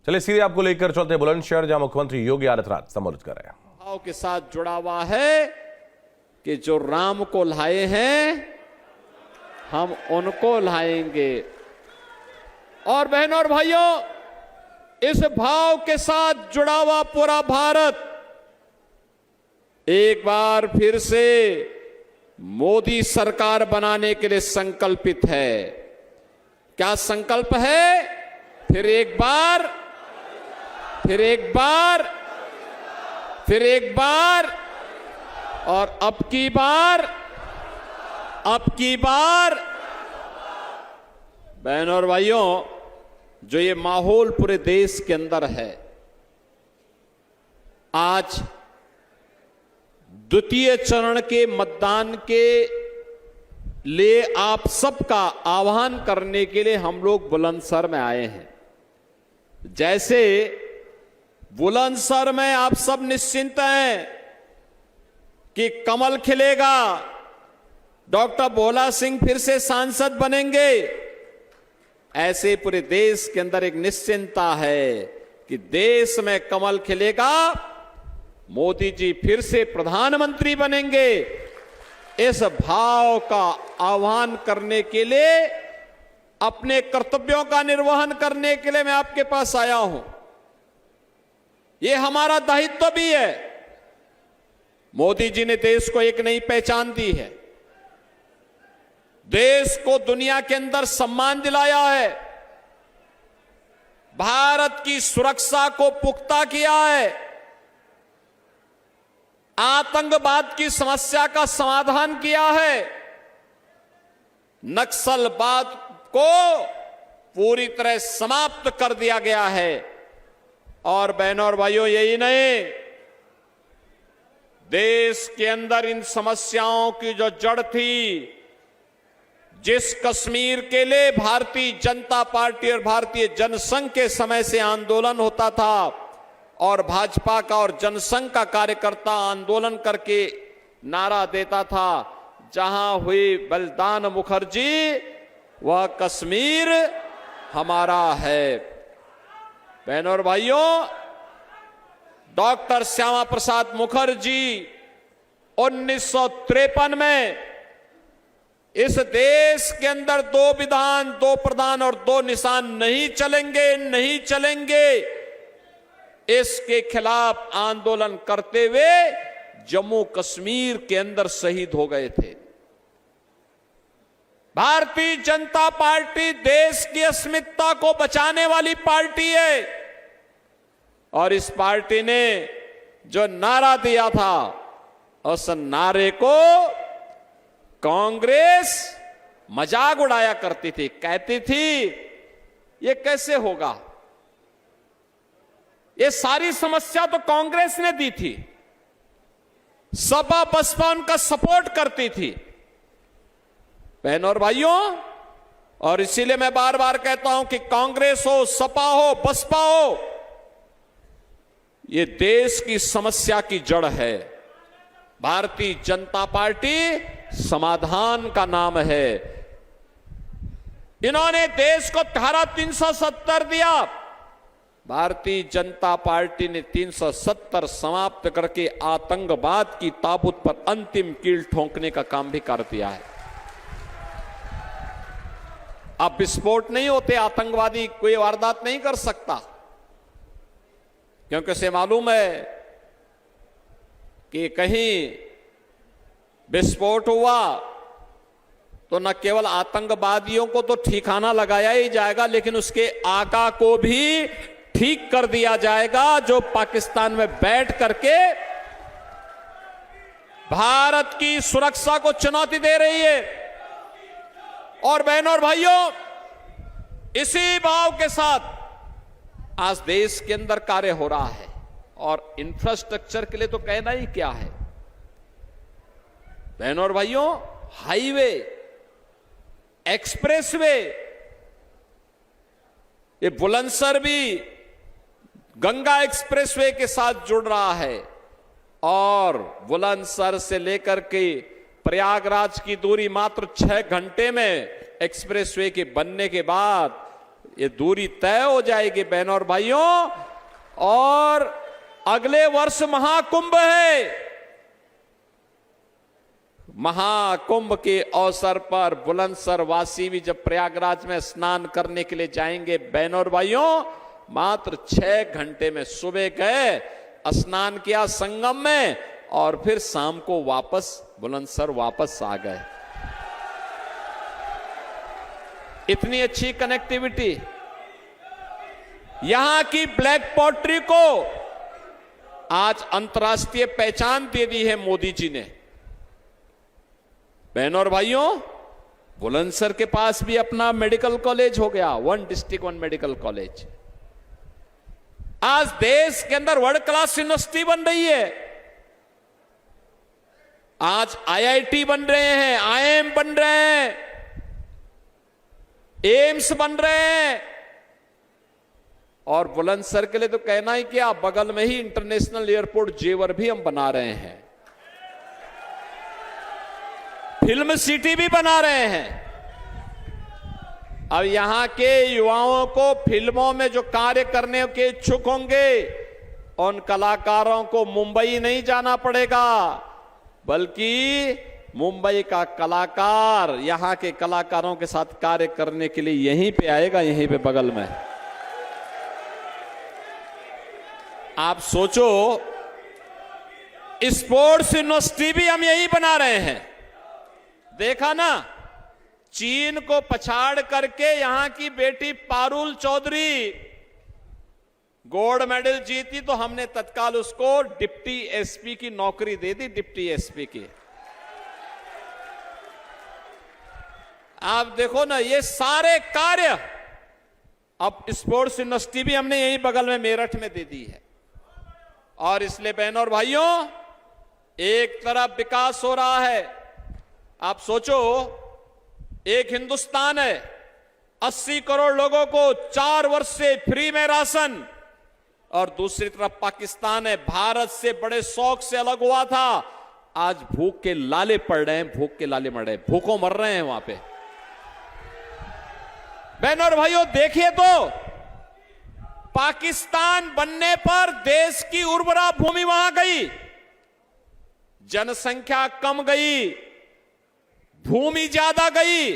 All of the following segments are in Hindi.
चलिए सीधे आपको लेकर चलते हैं बुलंदशहर, जहां मुख्यमंत्री योगी आदित्यनाथ संबोधित कर रहे हैं। भाव के साथ जुड़ा हुआ है कि जो राम को लाए हैं हम उनको लाएंगे। और बहनों और भाइयों, इस भाव के साथ जुड़ा हुआ पूरा भारत एक बार फिर से मोदी सरकार बनाने के लिए संकल्पित है। क्या संकल्प है? फिर एक बार, फिर एक बार, फिर एक बार और अब की बार, अब की बार। बहनों और भाइयों, जो ये माहौल पूरे देश के अंदर है, आज द्वितीय चरण के मतदान के लिए आप सबका आह्वान करने के लिए हम लोग बुलंदशहर में आए हैं। जैसे बुलंदशहर में आप सब निश्चिंत हैं कि कमल खिलेगा, डॉक्टर भोला सिंह फिर से सांसद बनेंगे, ऐसे पूरे देश के अंदर एक निश्चिंतता है कि देश में कमल खिलेगा, मोदी जी फिर से प्रधानमंत्री बनेंगे। इस भाव का आह्वान करने के लिए, अपने कर्तव्यों का निर्वहन करने के लिए मैं आपके पास आया हूं। यह हमारा दायित्व भी है। मोदी जी ने देश को एक नई पहचान दी है, देश को दुनिया के अंदर सम्मान दिलाया है, भारत की सुरक्षा को पुख्ता किया है, आतंकवाद की समस्या का समाधान किया है, नक्सलवाद को पूरी तरह समाप्त कर दिया गया है। और बहनों और भाइयों, यही नहीं, देश के अंदर इन समस्याओं की जो जड़ थी, जिस कश्मीर के लिए भारतीय जनता पार्टी और भारतीय जनसंघ के समय से आंदोलन होता था और भाजपा का और जनसंघ का कार्यकर्ता आंदोलन करके नारा देता था, जहां हुई बलिदान मुखर्जी वह कश्मीर हमारा है। बहनों और भाइयों, डॉक्टर श्यामा प्रसाद मुखर्जी 1953 में इस देश के अंदर 2 विधान, 2 प्रधान और 2 निशान नहीं चलेंगे, नहीं चलेंगे, इसके खिलाफ आंदोलन करते हुए जम्मू कश्मीर के अंदर शहीद हो गए थे। भारतीय जनता पार्टी देश की अस्मिता को बचाने वाली पार्टी है और इस पार्टी ने जो नारा दिया था, उस नारे को कांग्रेस मजाक उड़ाया करती थी, कहती थी ये कैसे होगा, ये सारी समस्या तो कांग्रेस ने दी थी, सपा बसपा उनका सपोर्ट करती थी। बहनों और भाइयों, और इसीलिए मैं बार बार कहता हूं कि कांग्रेस हो, सपा हो, बसपा हो, ये देश की समस्या की जड़ है। भारतीय जनता पार्टी समाधान का नाम है। इन्होंने देश को धारा 370 दिया, भारतीय जनता पार्टी ने 370 समाप्त करके आतंकवाद की ताबूत पर अंतिम कील ठोंकने का काम भी कर दिया है। अब विस्फोट नहीं होते, आतंकवादी कोई वारदात नहीं कर सकता, क्योंकि उसे मालूम है कि कहीं विस्फोट हुआ तो न केवल आतंकवादियों को तो ठिकाना लगाया ही जाएगा, लेकिन उसके आका को भी ठीक कर दिया जाएगा, जो पाकिस्तान में बैठ करके भारत की सुरक्षा को चुनौती दे रही है। और बहनों और भाइयों, इसी भाव के साथ आज देश के अंदर कार्य हो रहा है और इंफ्रास्ट्रक्चर के लिए तो कहना ही क्या है। बहनों और भाइयों, हाईवे, एक्सप्रेसवे, ये बुलंदशहर भी गंगा एक्सप्रेसवे के साथ जुड़ रहा है और बुलंदशहर से लेकर के प्रयागराज की दूरी मात्र 6 घंटे में एक्सप्रेसवे के बनने के बाद ये दूरी तय हो जाएगी बहनों और भाइयों। और अगले वर्ष महाकुंभ है। महाकुंभ के अवसर पर बुलंदशहर वासी भी जब प्रयागराज में स्नान करने के लिए जाएंगे बहनों और भाइयों, मात्र 6 घंटे में सुबह गए, स्नान किया संगम में और फिर शाम को वापस बुलंदशहर वापस आ गए। इतनी अच्छी कनेक्टिविटी। यहां की ब्लैक पॉटरी को आज अंतर्राष्ट्रीय पहचान दे दी है मोदी जी ने। बहनों और भाइयों, बुलंदशहर के पास भी अपना मेडिकल कॉलेज हो गया, 1 डिस्ट्रिक्ट 1 मेडिकल कॉलेज। आज देश के अंदर वर्ल्ड क्लास यूनिवर्सिटी बन रही है। आज आईआईटी बन रहे हैं, आईएम बन रहे हैं, एम्स बन रहे हैं। और बुलंदशहर के लिए तो कहना ही क्या, बगल में ही इंटरनेशनल एयरपोर्ट जेवर भी हम बना रहे हैं, फिल्म सिटी भी बना रहे हैं। अब यहां के युवाओं को फिल्मों में जो कार्य करने के इच्छुक होंगे, उन कलाकारों को मुंबई नहीं जाना पड़ेगा, बल्कि मुंबई का कलाकार यहां के कलाकारों के साथ कार्य करने के लिए यहीं पे आएगा, यहीं पे बगल में। आप सोचो, स्पोर्ट्स यूनिवर्सिटी भी हम यहीं बना रहे हैं। देखा ना, चीन को पछाड़ करके यहां की बेटी पारुल चौधरी गोल्ड मेडल जीती तो हमने तत्काल उसको डिप्टी एसपी की नौकरी दे दी, डिप्टी एसपी की। आप देखो ना, ये सारे कार्य अब स्पोर्ट्स यूनिवर्सिटी भी हमने यहीं बगल में मेरठ में दे दी है। और इसलिए बहनों और भाइयों, एक तरफ विकास हो रहा है। आप सोचो, एक हिंदुस्तान है, 80 करोड़ लोगों को 4 वर्ष से फ्री में राशन, और दूसरी तरफ पाकिस्तान है, भारत से बड़े शौक से अलग हुआ था, आज भूख के लाले पड़ रहे हैं, भूख के लाले मर रहे हैं, भूखों मर रहे हैं वहां पे। बहनों और भाइयों, देखिए तो पाकिस्तान बनने पर देश की उर्वरा भूमि वहां गई, जनसंख्या कम गई, भूमि ज्यादा गई,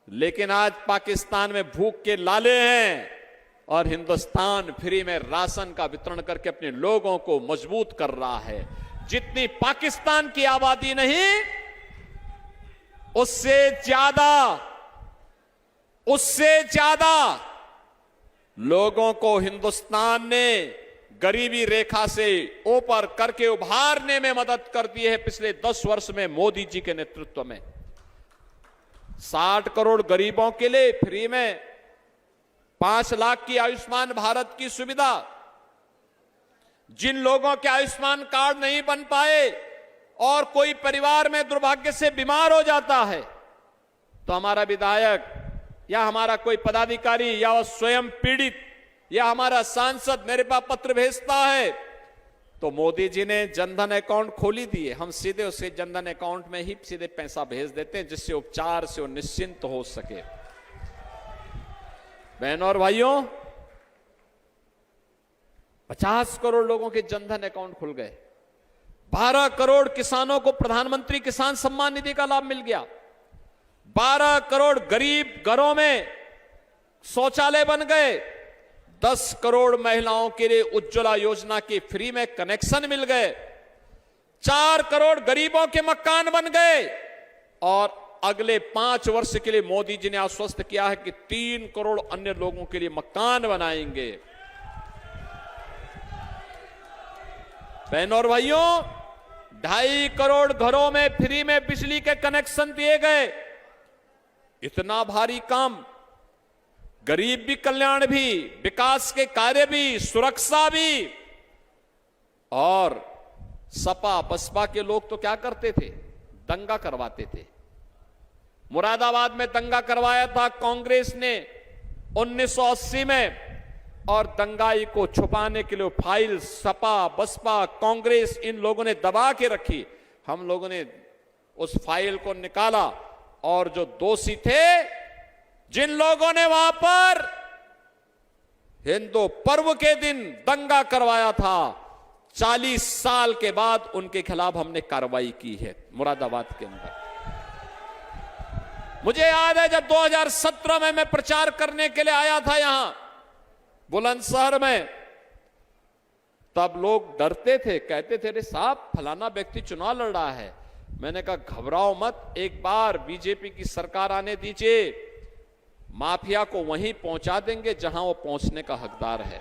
लेकिन आज पाकिस्तान में भूख के लाले हैं और हिंदुस्तान फ्री में राशन का वितरण करके अपने लोगों को मजबूत कर रहा है। जितनी पाकिस्तान की आबादी नहीं, उससे ज्यादा लोगों को हिंदुस्तान ने गरीबी रेखा से ऊपर करके उभारने में मदद कर दी है पिछले 10 वर्ष में मोदी जी के नेतृत्व में। 60 करोड़ गरीबों के लिए फ्री में 5 लाख की आयुष्मान भारत की सुविधा। जिन लोगों के आयुष्मान कार्ड नहीं बन पाए और कोई परिवार में दुर्भाग्य से बीमार हो जाता है, तो हमारा विधायक या हमारा कोई पदाधिकारी या वह स्वयं पीड़ित या हमारा सांसद मेरे पास पत्र भेजता है, तो मोदी जी ने जनधन अकाउंट खोली दिए, हम सीधे उसके जनधन अकाउंट में ही सीधे पैसा भेज देते हैं, जिससे उपचार से वो निश्चिंत हो सके। बहनों और भाइयों, 50 करोड़ लोगों के जनधन अकाउंट खुल गए, 12 करोड़ किसानों को प्रधानमंत्री किसान सम्मान निधि का लाभ मिल गया, 12 करोड़ गरीब घरों में शौचालय बन गए, 10 करोड़ महिलाओं के लिए उज्ज्वला योजना के फ्री में कनेक्शन मिल गए, 4 करोड़ गरीबों के मकान बन गए, और अगले 5 वर्ष के लिए मोदी जी ने आश्वस्त किया है कि 3 करोड़ अन्य लोगों के लिए मकान बनाएंगे। बहनों और भाइयों, 2.5 करोड़ घरों में फ्री में बिजली के कनेक्शन दिए गए। इतना भारी काम, गरीब भी कल्याण भी, विकास के कार्य भी, सुरक्षा भी। और सपा बसपा के लोग तो क्या करते थे, दंगा करवाते थे। मुरादाबाद में दंगा करवाया था कांग्रेस ने 1980 में, और दंगाई को छुपाने के लिए फाइल सपा बसपा कांग्रेस इन लोगों ने दबा के रखी। हम लोगों ने उस फाइल को निकाला और जो दोषी थे, जिन लोगों ने वहां पर हिंदू पर्व के दिन दंगा करवाया था, 40 साल के बाद उनके खिलाफ हमने कार्रवाई की है मुरादाबाद के अंदर। मुझे याद है जब 2017 में मैं प्रचार करने के लिए आया था यहां बुलंदशहर में, तब लोग डरते थे, कहते थे अरे साहब फलाना व्यक्ति चुनाव लड़ रहा है। मैंने कहा घबराओ मत, एक बार बीजेपी की सरकार आने दीजिए, माफिया को वहीं पहुंचा देंगे जहां वो पहुंचने का हकदार है।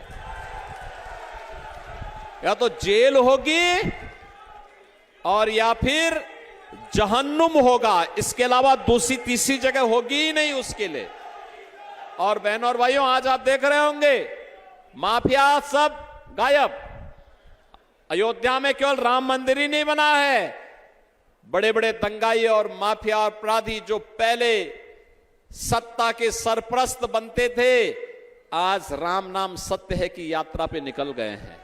या तो जेल होगी और या फिर जहन्नुम होगा, इसके अलावा दूसरी तीसरी जगह होगी ही नहीं उसके लिए। और बहनों और भाइयों, आज आप देख रहे होंगे माफिया सब गायब। अयोध्या में केवल राम मंदिर ही नहीं बना है, बड़े बड़े दंगाई और माफिया और अपराधी जो पहले सत्ता के सरप्रस्त बनते थे, आज राम नाम सत्य है की यात्रा पे निकल गए हैं।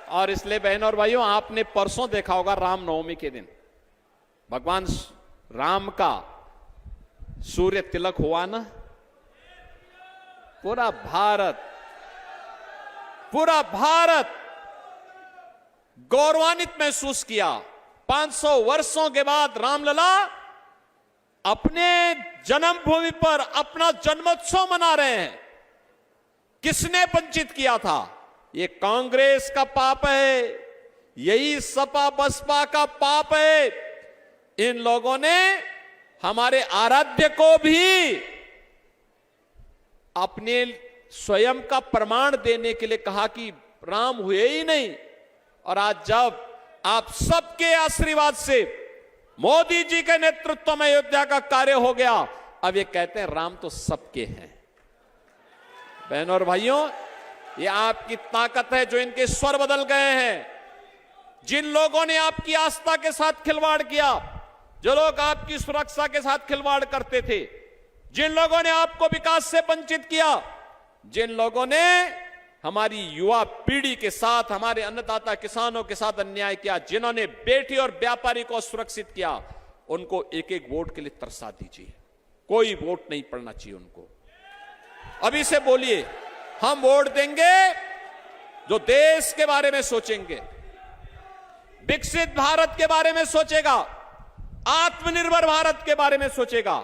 और इसलिए बहनों और भाइयों, आपने परसों देखा होगा रामनवमी के दिन भगवान राम का सूर्य तिलक हुआ ना, पूरा भारत गौरवान्वित महसूस किया। 500 वर्षों के बाद रामलला अपने जन्मभूमि पर अपना जन्मोत्सव मना रहे हैं। किसने वंचित किया था? ये कांग्रेस का पाप है, यही सपा बसपा का पाप है। इन लोगों ने हमारे आराध्य को भी अपने स्वयं का प्रमाण देने के लिए कहा कि राम हुए ही नहीं। और आज जब आप सबके आशीर्वाद से मोदी जी के नेतृत्व में अयोध्या का कार्य हो गया, अब ये कहते हैं राम तो सबके हैं। बहनों और भाइयों, ये आपकी ताकत है जो इनके स्वर बदल गए हैं। जिन लोगों ने आपकी आस्था के साथ खिलवाड़ किया, जो लोग आपकी सुरक्षा के साथ खिलवाड़ करते थे, जिन लोगों ने आपको विकास से वंचित किया, जिन लोगों ने हमारी युवा पीढ़ी के साथ, हमारे अन्नदाता किसानों के साथ अन्याय किया, जिन्होंने बेटी और व्यापारी को सुरक्षित किया, उनको एक एक वोट के लिए तरसा दीजिए। कोई वोट नहीं पड़ना चाहिए उनको। अभी से बोलिए, हम वोट देंगे जो देश के बारे में सोचेंगे, विकसित भारत के बारे में सोचेगा, आत्मनिर्भर भारत के बारे में सोचेगा,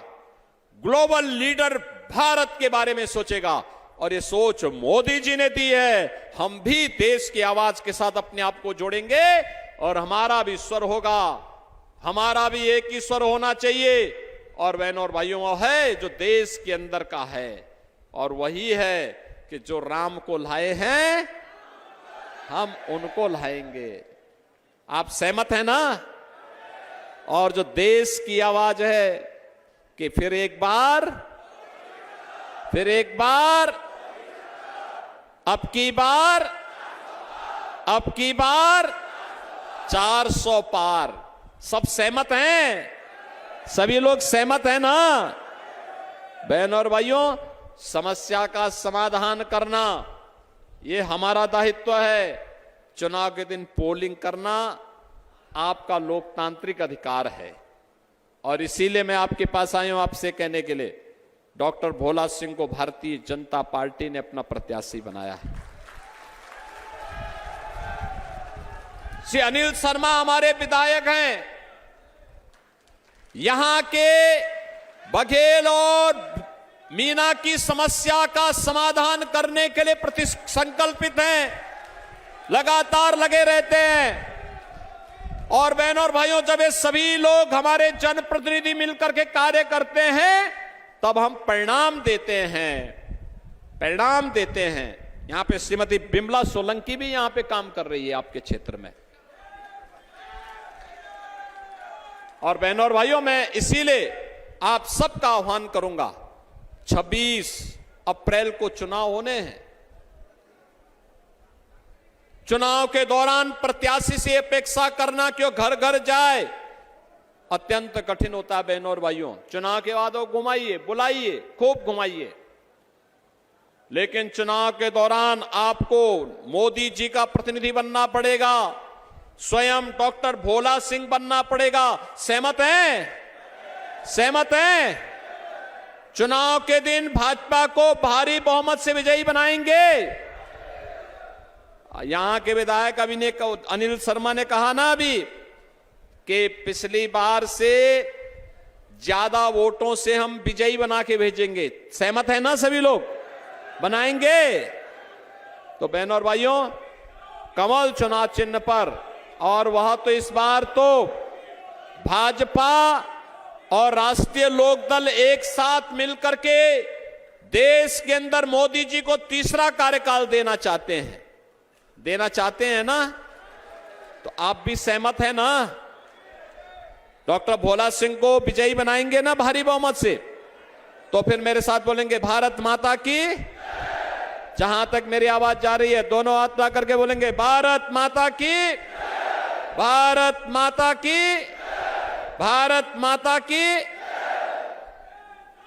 ग्लोबल लीडर भारत के बारे में सोचेगा। और ये सोच मोदी जी ने दी है। हम भी देश की आवाज के साथ अपने आप को जोड़ेंगे और हमारा भी स्वर होगा, हमारा भी एक ही स्वर होना चाहिए। और बहनों और भाइयों, वो है जो देश के अंदर का है, और वही है कि जो राम को लाए हैं हम उनको लाएंगे। आप सहमत हैं ना? और जो देश की आवाज है कि फिर एक बार, अब की बार 400 पार। सब सहमत हैं? सभी लोग सहमत हैं ना? बहनों और भाइयों, समस्या का समाधान करना ये हमारा दायित्व है। चुनाव के दिन पोलिंग करना आपका लोकतांत्रिक अधिकार है। और इसीलिए मैं आपके पास आया हूं आपसे कहने के लिए, डॉक्टर भोला सिंह को भारतीय जनता पार्टी ने अपना प्रत्याशी बनाया है। श्री अनिल शर्मा हमारे विधायक हैं। यहां के बघेल और मीना की समस्या का समाधान करने के लिए संकल्पित हैं, लगातार लगे रहते हैं। और बहनों और भाइयों, जब ये सभी लोग हमारे जनप्रतिनिधि मिलकर के कार्य करते हैं, तब हम परिणाम देते हैं। यहां पे श्रीमती बिमला सोलंकी भी यहां पे काम कर रही है आपके क्षेत्र में। और बहनों और भाइयों, मैं इसीलिए आप सबका आह्वान करूंगा, 26 अप्रैल को चुनाव होने हैं। चुनाव के दौरान प्रत्याशी से अपेक्षा करना कि वो घर घर जाए अत्यंत कठिन होता है। बहनों और भाइयों, चुनाव के बाद वो घुमाइए, बुलाइए, खूब घुमाइए, लेकिन चुनाव के दौरान आपको मोदी जी का प्रतिनिधि बनना पड़ेगा, स्वयं डॉक्टर भोला सिंह बनना पड़ेगा। सहमत हैं? चुनाव के दिन भाजपा को भारी बहुमत से विजयी बनाएंगे। यहां के विधायक अनिल शर्मा ने कहा ना अभी कि पिछली बार से ज्यादा वोटों से हम विजयी बना के भेजेंगे। सहमत है ना सभी लोग? बनाएंगे। तो बहनों और भाइयों, कमल चुनाव चिन्ह पर, और वह तो इस बार तो भाजपा और राष्ट्रीय लोकदल एक साथ मिलकर के देश के अंदर मोदी जी को तीसरा कार्यकाल देना चाहते हैं ना? तो आप भी सहमत है ना? डॉक्टर भोला सिंह को विजयी बनाएंगे ना भारी बहुमत से? तो फिर मेरे साथ बोलेंगे भारत माता की। जहां तक मेरी आवाज जा रही है दोनों हाथ ला करके बोलेंगे भारत माता की, भारत माता की, भारत माता की।